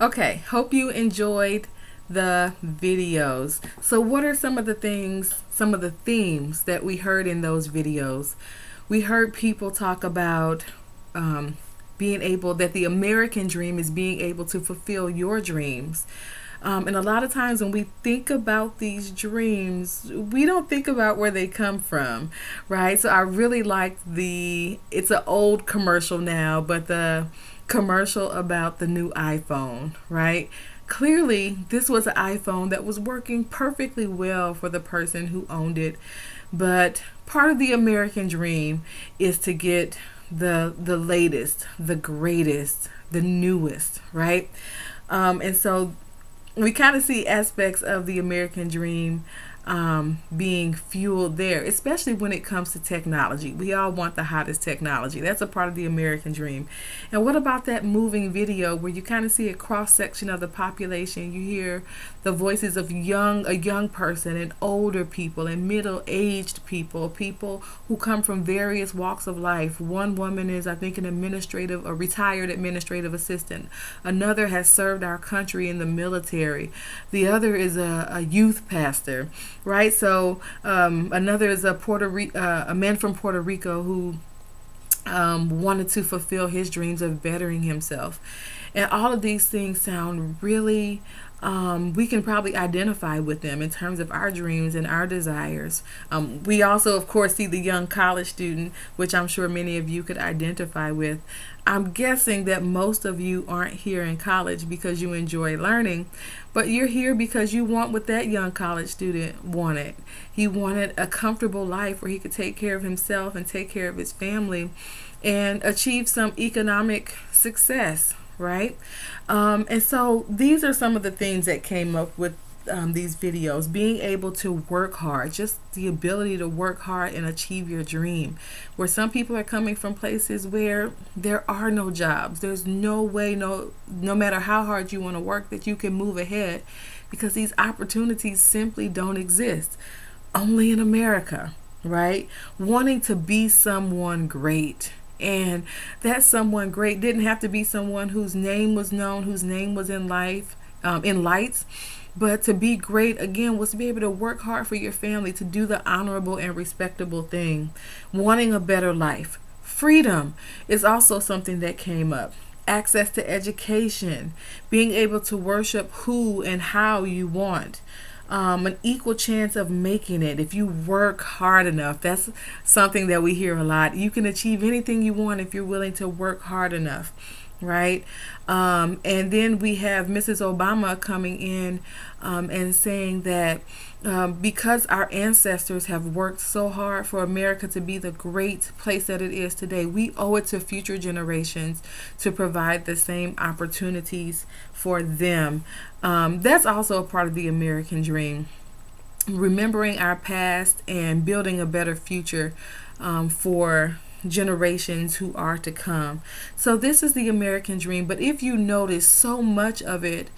Okay, hope you enjoyed the videos. So what are some of the things, some of the themes that we heard in those videos? We heard people talk about um, being able, that the American dream is being able to fulfill your dreams. And a lot of times when we think about these dreams, we don't think about where they come from, right? So I really liked it's an old commercial now, but the commercial about the new iPhone, right? Clearly, this was an iPhone that was working perfectly well for the person who owned it. But part of the American dream is to get the latest, the greatest, the newest, right? And so we kind of see aspects of the American dream being fueled there, especially when it comes to technology. We all want the hottest technology. That's a part of the American dream. And what about that moving video where you kind of see a cross section of the population? You hear the voices of a young person and older people and middle-aged people, people who come from various walks of life. One woman is, I think, a retired administrative assistant. Another has served our country in the military. The other is a youth pastor, right? So another is a man from Puerto Rico who wanted to fulfill his dreams of bettering himself. And all of these things sound really, we can probably identify with them in terms of our dreams and our desires. We also, of course, see the young college student, which I'm sure many of you could identify with. I'm guessing that most of you aren't here in college because you enjoy learning, but you're here because you want what that young college student wanted. He wanted a comfortable life where he could take care of himself and take care of his family and achieve some economic success, right? And so these are some of the things that came up with these videos. Being able to work hard, just the ability to work hard and achieve your dream. Where some people are coming from places where there are no jobs. There's no way, no matter how hard you want to work, that you can move ahead because these opportunities simply don't exist. Only in America, right? Wanting to be someone great. And that someone great didn't have to be someone whose name was known, whose name was in lights. But to be great, again, was to be able to work hard for your family, to do the honorable and respectable thing, wanting a better life. Freedom is also something that came up. Access to education, being able to worship who and how you want. An equal chance of making it if you work hard enough. That's something that we hear a lot. You can achieve anything you want if you're willing to work hard enough, right? And then we have Mrs. Obama coming in and saying that because our ancestors have worked so hard for America to be the great place that it is today, we owe it to future generations to provide the same opportunities for them. That's also a part of the American dream. Remembering our past and building a better future for generations who are to come. So this is the American dream. But if you notice, so much of it,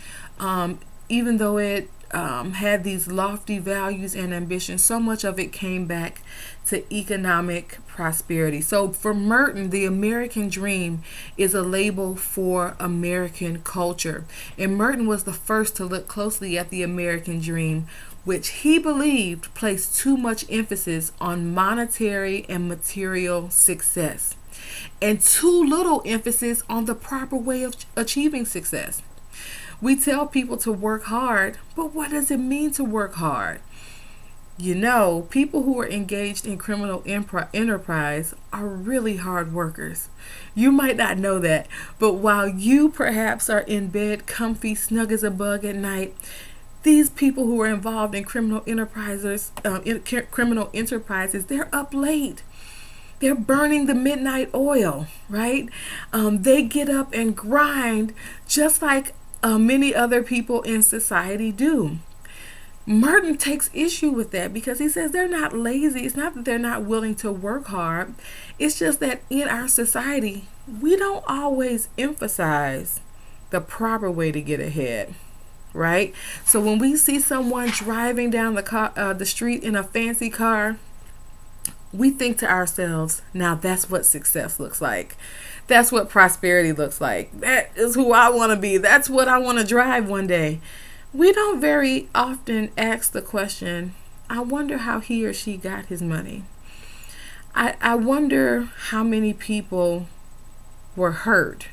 even though it had these lofty values and ambitions, so much of it came back to economic prosperity. So for Merton, the American dream is a label for American culture. And Merton was the first to look closely at the American dream, which he believed placed too much emphasis on monetary and material success, and too little emphasis on the proper way of achieving success. We tell people to work hard, but what does it mean to work hard? You know, people who are engaged in criminal enterprise are really hard workers. You might not know that, but while you perhaps are in bed comfy, snug as a bug at night, these people who are involved in criminal enterprises, they're up late. They're burning the midnight oil, right? They get up and grind just like many other people in society do. Merton takes issue with that because he says they're not lazy. It's not that they're not willing to work hard. It's just that in our society, we don't always emphasize the proper way to get ahead, right? So when we see someone driving down the street in a fancy car, we think to ourselves, now that's what success looks like. That's what prosperity looks like. That is who I want to be. That's what I want to drive one day. We don't very often ask the question, I wonder how he or she got his money. I wonder how many people were hurt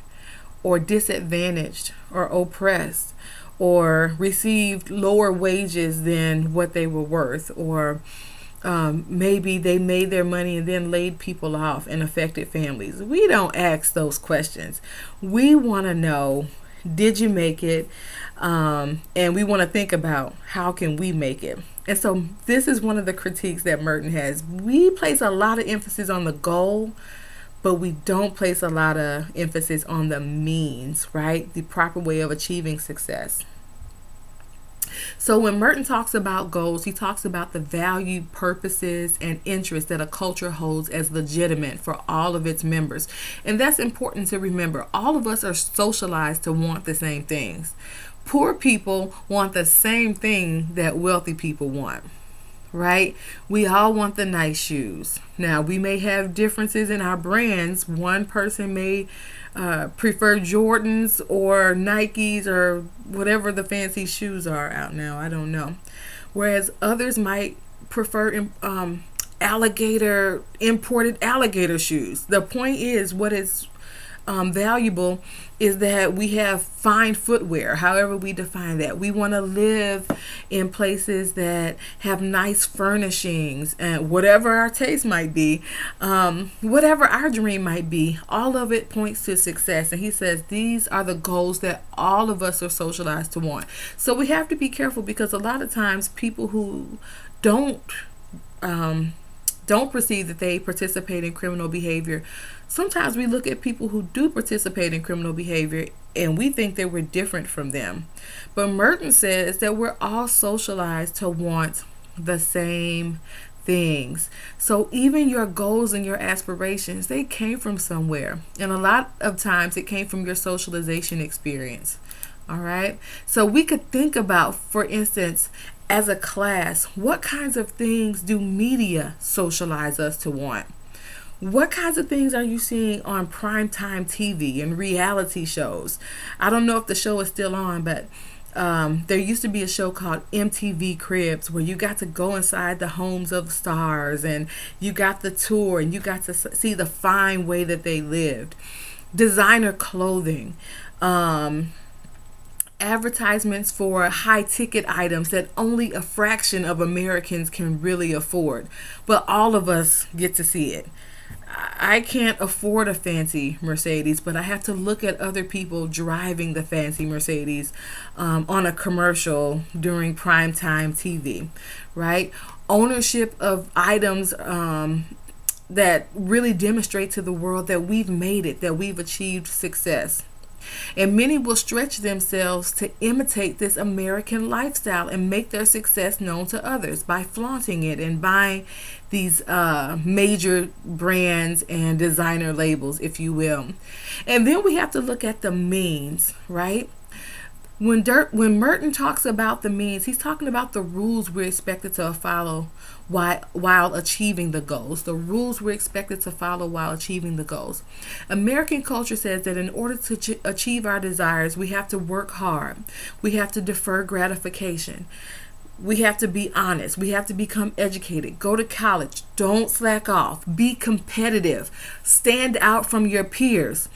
or disadvantaged or oppressed or received lower wages than what they were worth, or maybe they made their money and then laid people off and affected families. We don't ask those questions. We want to know, did you make it? And we want to think about, how can we make it? And so this is one of the critiques that Merton has. We place a lot of emphasis on the goal, but we don't place a lot of emphasis on the means, right? The proper way of achieving success. So when Merton talks about goals, he talks about the value, purposes, and interests that a culture holds as legitimate for all of its members. And that's important to remember. All of us are socialized to want the same things. Poor people want the same thing that wealthy people want, right? We all want the nice shoes. Now, we may have differences in our brands. One person may prefer Jordans or Nikes or whatever the fancy shoes are out now. I don't know. Whereas others might prefer imported alligator shoes. The point is, what is valuable is that we have fine footwear, however we define that. We want to live in places that have nice furnishings, and whatever our taste might be, whatever our dream might be, all of it points to success. And he says these are the goals that all of us are socialized to want. So we have to be careful, because a lot of times people who don't perceive that they participate in criminal behavior, sometimes we look at people who do participate in criminal behavior and we think that we're different from them. But Merton says that we're all socialized to want the same things. So even your goals and your aspirations, they came from somewhere. And a lot of times it came from your socialization experience. All right. So we could think about, for instance, as a class, what kinds of things do media socialize us to want? What kinds of things are you seeing on primetime TV and reality shows? I don't know if the show is still on, but there used to be a show called MTV Cribs, where you got to go inside the homes of stars and you got the tour and you got to see the fine way that they lived. Designer clothing, advertisements for high ticket items that only a fraction of Americans can really afford, but all of us get to see it. I can't afford a fancy Mercedes, but I have to look at other people driving the fancy Mercedes on a commercial during primetime TV, right? Ownership of items that really demonstrate to the world that we've made it, that we've achieved success. And many will stretch themselves to imitate this American lifestyle and make their success known to others by flaunting it and buying these major brands and designer labels, if you will. And then we have to look at the means, right? When Merton talks about the means, he's talking about the rules we're expected to follow while achieving the goals. The rules we're expected to follow while achieving the goals. American culture says that in order to achieve our desires, we have to work hard. We have to defer gratification. We have to be honest. We have to become educated. Go to college. Don't slack off. Be competitive. Stand out from your peers.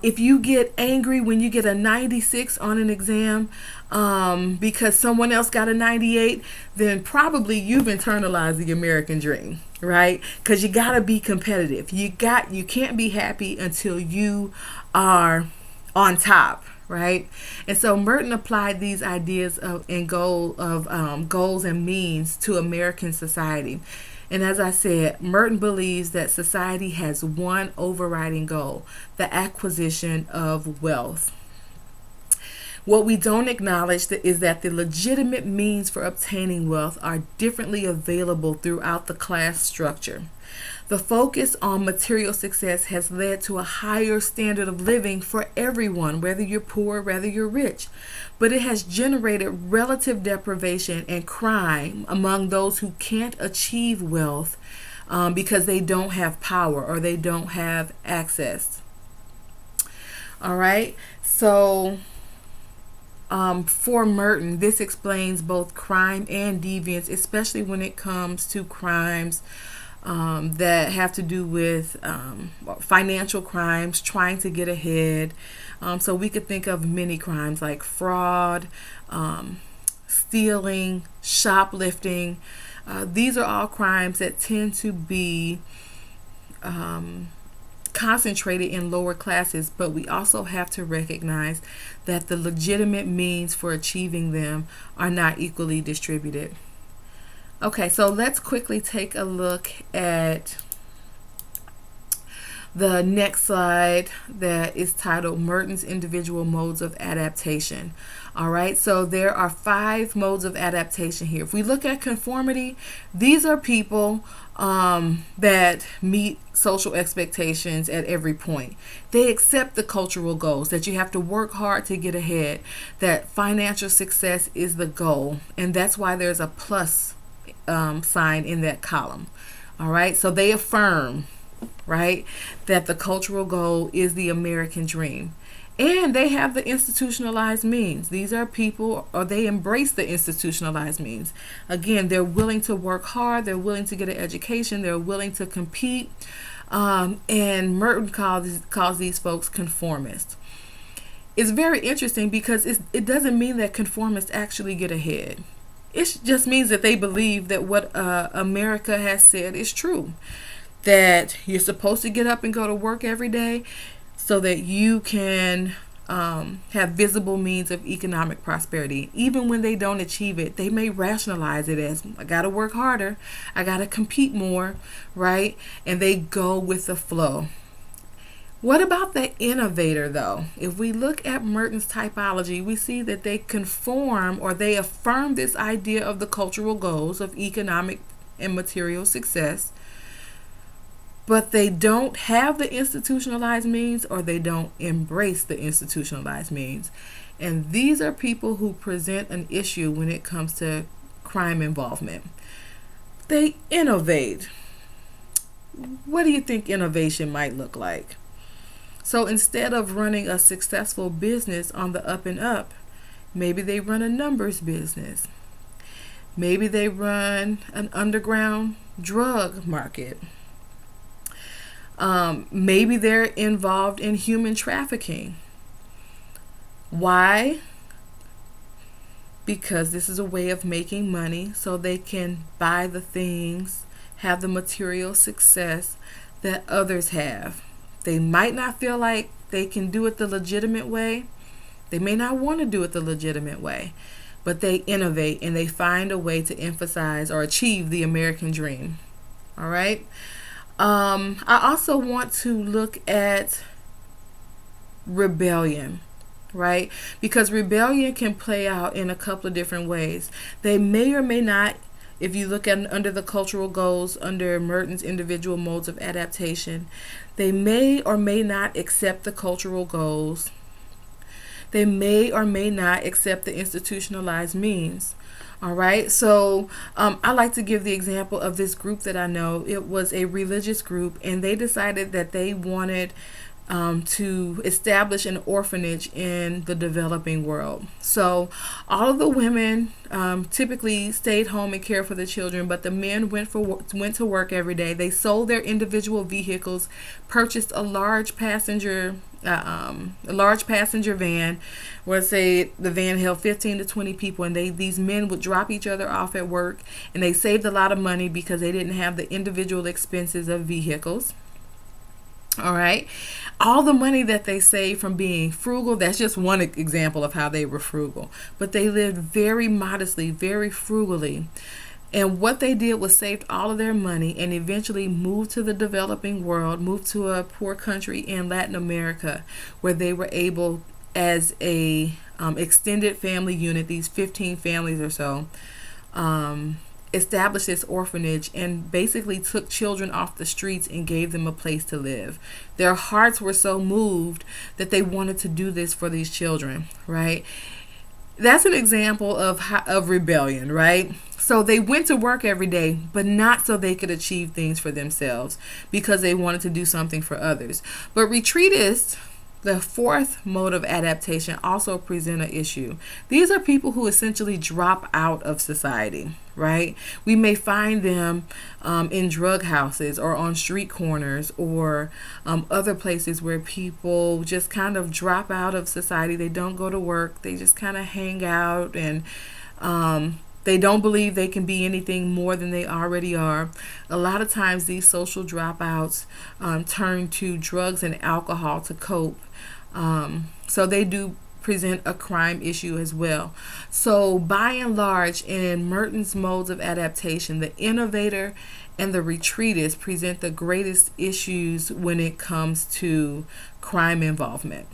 If you get angry when you get a 96 on an exam because someone else got a 98, then probably you've internalized the American dream, right? Because you got to be competitive. You can't be happy until you are on top, right? And so Merton applied these ideas of goals and means to American society. And as I said, Merton believes that society has one overriding goal: the acquisition of wealth. What we don't acknowledge is that the legitimate means for obtaining wealth are differently available throughout the class structure. The focus on material success has led to a higher standard of living for everyone, whether you're poor, whether you're rich. But it has generated relative deprivation and crime among those who can't achieve wealth because they don't have power or they don't have access. All right. So for Merton, this explains both crime and deviance, especially when it comes to crimes that have to do with financial crimes, trying to get ahead. So we could think of many crimes like fraud, stealing, shoplifting. These are all crimes that tend to be concentrated in lower classes, but we also have to recognize that the legitimate means for achieving them are not equally distributed. Okay, so let's quickly take a look at the next slide that is titled Merton's Individual Modes of Adaptation. All right, so there are 5 modes of adaptation here. If we look at conformity, these are people that meet social expectations at every point. They accept the cultural goals, that you have to work hard to get ahead, that financial success is the goal, and that's why there's a plus sign in that column. All right, so they affirm, right, that the cultural goal is the American dream. And they have the institutionalized means. These are people, or they embrace the institutionalized means. Again, they're willing to work hard. They're willing to get an education. They're willing to compete. And Merton calls these folks conformists. It's very interesting because it doesn't mean that conformists actually get ahead. It just means that they believe that what America has said is true. That you're supposed to get up and go to work every day so that you can have visible means of economic prosperity. Even when they don't achieve it, they may rationalize it as, I got to work harder, I got to compete more, right? And they go with the flow. What about the innovator, though? If we look at Merton's typology, we see that they conform, or they affirm, this idea of the cultural goals of economic and material success, but they don't have the institutionalized means, or they don't embrace the institutionalized means. And these are people who present an issue when it comes to crime involvement. They innovate. What do you think innovation might look like? So instead of running a successful business on the up and up, maybe they run a numbers business. Maybe they run an underground drug market. Maybe they're involved in human trafficking. Why? Because this is a way of making money so they can buy the things, have the material success that others have. They might not feel like they can do it the legitimate way. They may not want to do it the legitimate way, but they innovate and they find a way to emphasize or achieve the American dream. All right. I also want to look at rebellion, right? Because rebellion can play out in a couple of different ways. They may or may not, if you look at under the cultural goals, under Merton's individual modes of adaptation, they may or may not accept the cultural goals. They may or may not accept the institutionalized means. All right, so I like to give the example of this group that I know. It was a religious group, and they decided that they wanted to establish an orphanage in the developing world. So all of the women typically stayed home and cared for the children, but the men went to work every day. They sold their individual vehicles, purchased a large passenger van, where say the van held 15 to 20 people, and these men would drop each other off at work, and they saved a lot of money because they didn't have the individual expenses of vehicles. All right. All the money that they saved from being frugal, that's just one example of how they were frugal. But they lived very modestly, very frugally. And what they did was saved all of their money and eventually moved to the developing world, moved to a poor country in Latin America, where they were able, as a extended family unit, these 15 families or so, established this orphanage and basically took children off the streets and gave them a place to live. Their hearts were so moved that they wanted to do this for these children, right? That's an example of rebellion, right? So they went to work every day, but not so they could achieve things for themselves, because they wanted to do something for others. But retreatists, the fourth mode of adaptation, also present an issue. These are people who essentially drop out of society, right? We may find them in drug houses or on street corners or other places where people just kind of drop out of society. They don't go to work, they just kind of hang out, and they don't believe they can be anything more than they already are. A lot of times, these social dropouts turn to drugs and alcohol to cope. So they do present a crime issue as well. So by and large, in Merton's modes of adaptation, the innovator and the retreatist present the greatest issues when it comes to crime involvement.